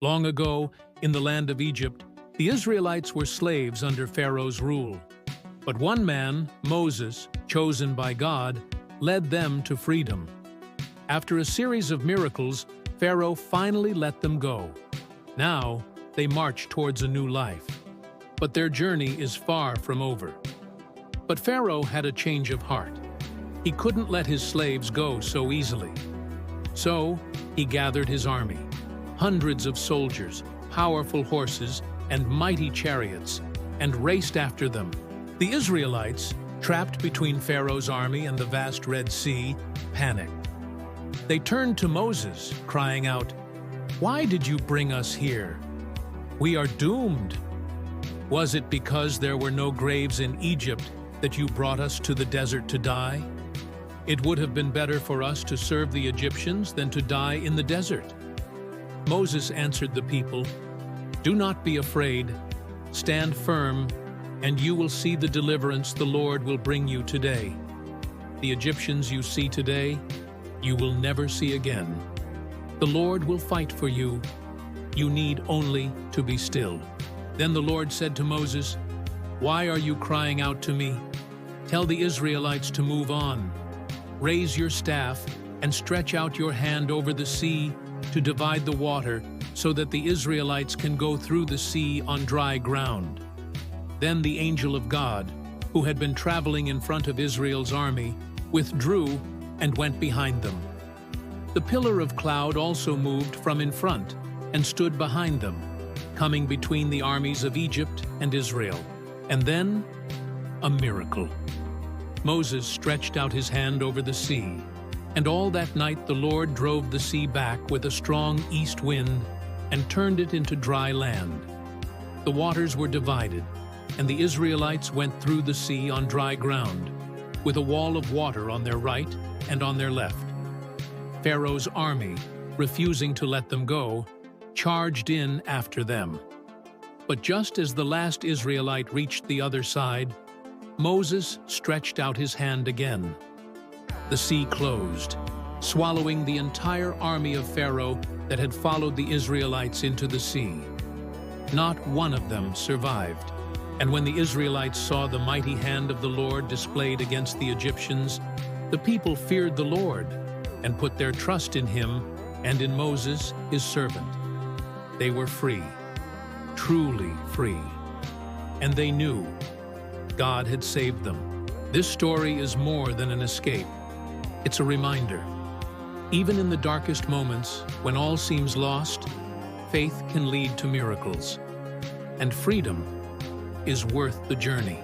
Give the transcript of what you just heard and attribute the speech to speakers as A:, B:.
A: Long ago, in the land of Egypt, the Israelites were slaves under Pharaoh's rule. But one man, Moses, chosen by God, led them to freedom. After a series of miracles, Pharaoh finally let them go. Now, they march towards a new life. But their journey is far from over. But Pharaoh had a change of heart. He couldn't let his slaves go so easily. So, he gathered his army, hundreds of soldiers, powerful horses, and mighty chariots, and raced after them. The Israelites, trapped between Pharaoh's army and the vast Red Sea, panicked. They turned to Moses, crying out, "Why did you bring us here? We are doomed. Was it because there were no graves in Egypt that you brought us to the desert to die? It would have been better for us to serve the Egyptians than to die in the desert." Moses answered the people, "Do not be afraid. Stand firm, and you will see the deliverance the Lord will bring you today. The Egyptians you see today, you will never see again. The Lord will fight for you. You need only to be still." Then the Lord said to Moses, "Why are you crying out to me? Tell the Israelites to move on. Raise your staff and stretch out your hand over the sea to divide the water so that the Israelites can go through the sea on dry ground." Then the angel of God, who had been traveling in front of Israel's army, withdrew and went behind them. The pillar of cloud also moved from in front and stood behind them, coming between the armies of Egypt and Israel. And then, a miracle. Moses stretched out his hand over the sea, and all that night the Lord drove the sea back with a strong east wind and turned it into dry land. The waters were divided, and the Israelites went through the sea on dry ground, with a wall of water on their right and on their left. Pharaoh's army, refusing to let them go, charged in after them. But just as the last Israelite reached the other side, Moses stretched out his hand again. The sea closed, swallowing the entire army of Pharaoh that had followed the Israelites into the sea. Not one of them survived. And when the Israelites saw the mighty hand of the Lord displayed against the Egyptians, the people feared the Lord and put their trust in him and in Moses, his servant. They were free, truly free. And they knew God had saved them. This story is more than an escape. It's a reminder. Even in the darkest moments, when all seems lost, faith can lead to miracles. And freedom is worth the journey.